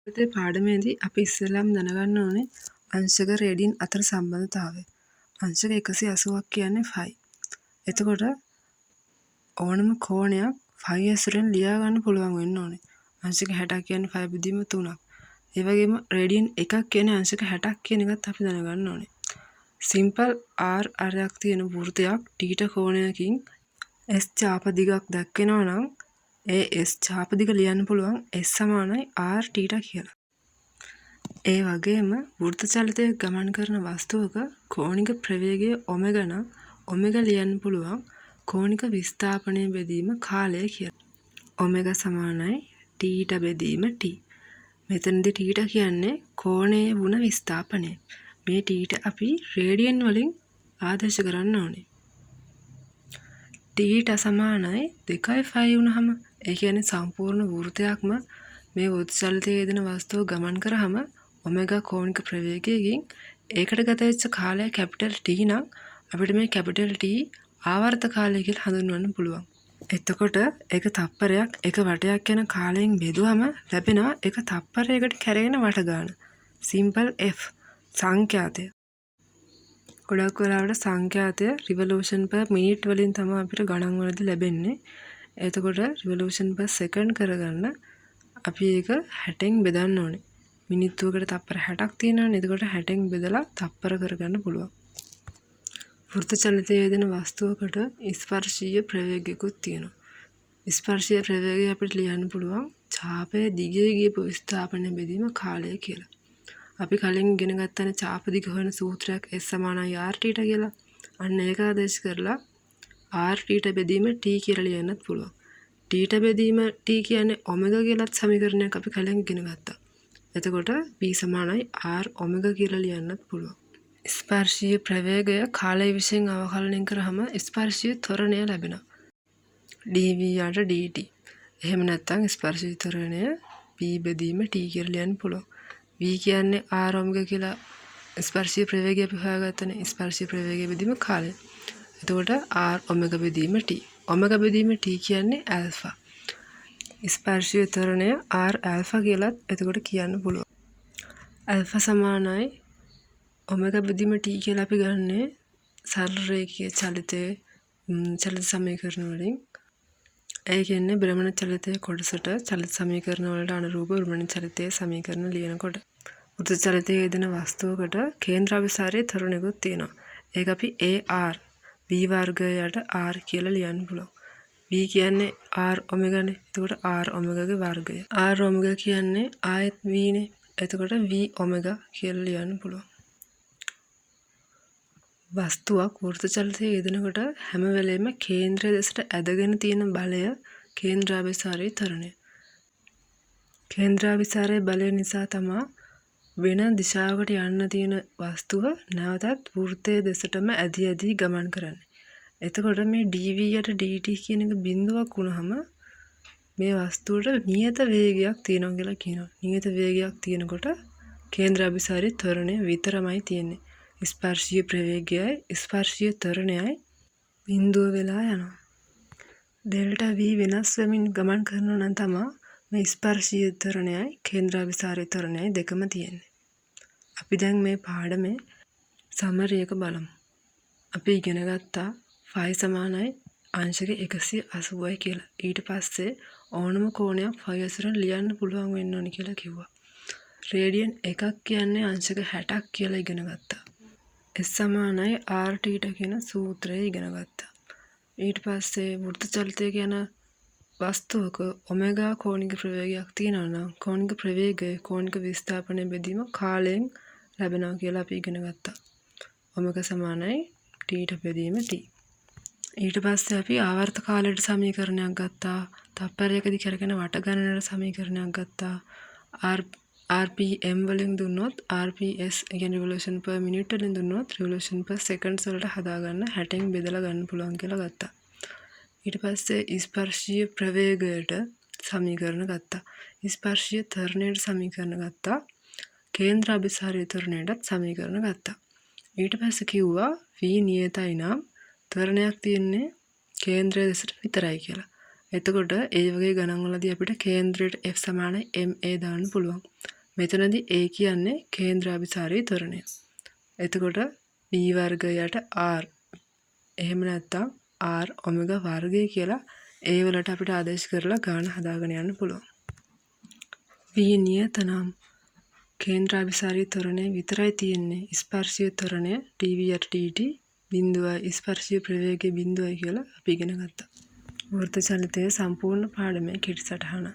අද පාඩමේදී අපි ඉස්සෙල්ලාම දැනගන්න ඕනේ අංශක රේඩියන් අතර සම්බන්ධතාවය. අංශක 180ක් කියන්නේ ෆයි. එතකොට ඕනම කෝණයක් ෆයි ඇසුරෙන් ලියා ගන්න පුළුවන් වෙන්න ඕනේ. අංශක 60ක් කියන්නේ ෆයි බෙදීම 3ක්. ඒ වගේම රේඩියන් එකක් කියන්නේ අංශක 60ක් කියන එකත් අපි දැනගන්න ඕනේ. සිම්පල් R අරයක් තියෙන වෘත්තයක් θ කෝණයකින් S ඡාප දිගක් දක්වනවා නම් ඒ S ඡාප දිග ලියන්න පුළුවන් S සමානයි R θ කියලා. ඒ වගේම වෘත්ත චලිතය ගමන් කරන වස්තුවක කෝණික ප්‍රවේගය ඔමෙගා නම් ඔමෙගා ලියන්න පුළුවන් කෝණික විස්ථාපනය බෙදීම කාලය කියලා. ඔමෙගා සමානයි θ බෙදීම t. මෙතනදී θ කියන්නේ කෝණයේ වුණ විස්ථාපනය. මේ θ අපි රේඩියන් වලින් ආදේශ කරන්න ඕනේ. θ සමානයි 2යි වුණාම ඒ කියන්නේ සම්පූර්ණ වෘත්තයක්ම මේ වෘත්ත චලිතයේ යෙදෙන වස්තුව ගමන් කරාම ඔමෙගා කෝණික ප්‍රවේගයකින් ඒකට ගත වෙච්ච කාලය කැපිටල් T නම් අපිට මේ කැපිටල් T ආවර්ත කාලය කියලා හඳුන්වන්න පුළුවන්. එතකොට එක තප්පරයක් එක වටයක් යන කාලයෙන් බෙදුවම ලැබෙනවා එක තප්පරයකට කැරගෙන වට ගන්න. Simple F සංඛ්‍යාතය. ගොඩක් වෙලාවට සංඛ්‍යාතය රිවොලූෂන් per මිනිට් වලින් තමයි අපිට ගණන් වලදී ලැබෙන්නේ. එතකොට රිවොලූෂන් per සෙකන්ඩ් කරගන්න අපි ඒක 60න් බෙදන්න ඕනේ. මිනිත්තුවකට තප්පර 60ක් තියෙනවනේ. එතකොට 60න් බෙදලා තප්පර කරගන්න පුළුවන්. වෘත්ත චලිතයේ යෙදෙන වස්තුවකට ස්පර්ශීය ප්‍රවේගයකුත් තියෙනවා. ස්පර්ශීය ප්‍රවේගය අපිට ලියන්න පුළුවන් ඡාපයේ දිගේ ගියපු විස්ථාපනය බෙදීම කාලය කියලා. අපි කලින් ඉගෙන ගත්තනේ ඡාප දිග හොයන සූත්‍රයක් S සමානයි R θ කියලා. අන්න ඒක ආදේශ කරලා R θ බෙදීම t කියලා ලියන්නත් පුළුවන්. θ බෙදීම t කියන්නේ ඔමෙගා කියලාත් සමීකරණයක් අපි කලින් ඉගෙන ගත්තා. එතකොට v සමානයි r ඔමෙගා කියලා ලියන්නත් පුළුවන්. ස්පර්ශීය ප්‍රවේගය කාලය විසින් අවකලනය කරාම ස්පර්ශීය ත්වරණය ලැබෙනවා. dv යට dt. එහෙම නැත්නම් ස්පර්ශීය ත්වරණය v බෙදීම t කියලා ලියන්න පුළුවන්. v කියන්නේ r ඔමෙගා කියලා ස්පර්ශීය ප්‍රවේගය අපි හොයාගත්තනේ. ස්පර්ශීය ප්‍රවේගය බෙදීම කාලය. එතකොට r ඔමෙගා බෙදීම t. ඔමෙගා බෙදීම t කියන්නේ ඇල්ෆා. ස්පර්ශීය ත්වරණය r ඇල්ෆා කියලාත් එතකොට කියන්න පුළුවන්. ඇල්ෆා සමානයි ඔමෙගා බෙදීම t කියලා අපි ගන්නේ සරල රේඛීය චලිතයේ චලිත සමීකරණ වලින්. ඒ කියන්නේ භ්‍රමණ චලිතයේ කොටසට චලිත සමීකරණ වලට අනුරූප භ්‍රමණ චලිතයේ සමීකරණ ලියනකොට වෘත්ත චලිතයේ යෙදෙන වස්තුවකට කේන්ද්‍රාභිසාරයේ ත්වරණයකුත් තියෙනවා. ඒක අපි AR v වර්ගයට r කියලා ලියන්න පුළුවන්. v කියන්නේ r ඔමෙගානේ. එතකොට r ඔමෙගාගේ වර්ගය. r ඔමෙගා කියන්නේ ආයත් v නේ. එතකොට v ඔමෙගා කියලා ලියන්න පුළුවන්. වස්තුවක් වෘත්ත චලිතයේ යෙදෙනකොට හැම වෙලෙම කේන්ද්‍රය දෙසට ඇදගෙන තියෙන බලය කේන්ද්‍රාභිසාරී ත්වරණය. කේන්ද්‍රාභිසාරී බලය නිසා තමයි වෙන දිශාවකට යන්න තියෙන වස්තුව නැවතත් වෘත්තයේ දෙසටම ඇදී ගමන් කරන්නේ. එතකොට මේ dv යට dt කියන එක බිඳුවක් වුණාම මේ වස්තුවට නියත වේගයක් තියෙනවා කියලා කියනවා. නියත වේගයක් තියෙනකොට කේන්ද්‍රාභිසාරී ත්වරණය විතරමයි තියෙන්නේ. ස්පර්ශීය ප්‍රවේගයයි ස්පර්ශීය ත්වරණයයි බිඳුව වෙලා යනවා. ඩෙල්ටා v වෙනස් වෙමින් ගමන් කරනවා නම් තමයි මේ ස්පර්ශීය ත්වරණයයි කේන්ද්‍රාභිසාරී ත්වරණයයි දෙකම තියෙන්නේ. අපි දැන් මේ පාඩමේ සමරි එක බලමු. අපි ඉගෙන ගත්තා ෆයි සමානයි අංශක 180යි කියලා. ඊට පස්සේ ඕනම කෝණයක් ෆයි ඇසුරෙන් ලියන්න පුළුවන් වෙන්න ඕනි කියලා කිව්වා. රේඩියන් එකක් කියන්නේ අංශක 60ක් කියලා ඉගෙන ගත්තා. S සමානයි R θ කියන සූත්‍රය ඉගෙන ගත්තා. ඊට පස්සේ වෘත්ත චලිතය කියන වස්තුවක ඔමෙගා කෝණික ප්‍රවේගයක් තියෙනවා නම් කෝණික ප්‍රවේගය කෝණික විස්ථාපනය බෙදීම කාලයෙන් ලැබෙනවා කියලා අපි ඉගෙන ගත්තා. ඔමෙගා සමානයි θ බෙදීම t. ඊට පස්සේ අපි ආවර්ත කාලයට සමීකරණයක් ගත්තා. තප්පරයකදී කරගෙන වට ගණනට සමීකරණයක් ගත්තා. RPM වලින් දුන්නොත් RPS කියන්නේ රිවොලූෂන් per මිනිට් වලින් දුන්නොත් රිවොලූෂන් per සෙකන්ඩ්ස් වලට හදාගන්න 60න් බෙදලා ගන්න පුළුවන් කියලා ගත්තා. ඊට පස්සේ ස්පර්ශීය ප්‍රවේගයට සමීකරණ ගත්තා. ස්පර්ශීය ත්වරණයට සමීකරණ ගත්තා. කේන්ද්‍රාභිසාරී ත්වරණයටත් සමීකරණ ගත්තා. ඊට පස්සේ කිව්වා v නියතයි නම් ත්වරණයක් තියෙන්නේ කේන්ද්‍රය දෙසට විතරයි කියලා. එතකොට ඒ වගේ ගණන් වලදී අපිට කේන්ද්‍රයට F සමාන MA දාන්න පුළුවන්. මෙතනදී A කියන්නේ කේන්ද්‍රාභිසාරී ත්වරණය. එතකොට B වර්ගයට R. එහෙම නැත්නම් R ඔමෙගා වර්ගය කියලා A වලට අපිට ආදේශ කරලා ගාන හදාගෙන යන්න පුළුවන්. V නියත නම් කේන්ද්‍රාභිසාරී ත්වරණය විතරයි තියෙන්නේ. ස්පර්ශීය ත්වරණය dv යට dt බිඳුවයි ස්පර්ශීය ප්‍රවේගය බිඳුවයි කියලා අපි ඉගෙන ගත්තා. වෘත්ත චලිතයේ සම්පූර්ණ පාඩමේ කෙටි සටහන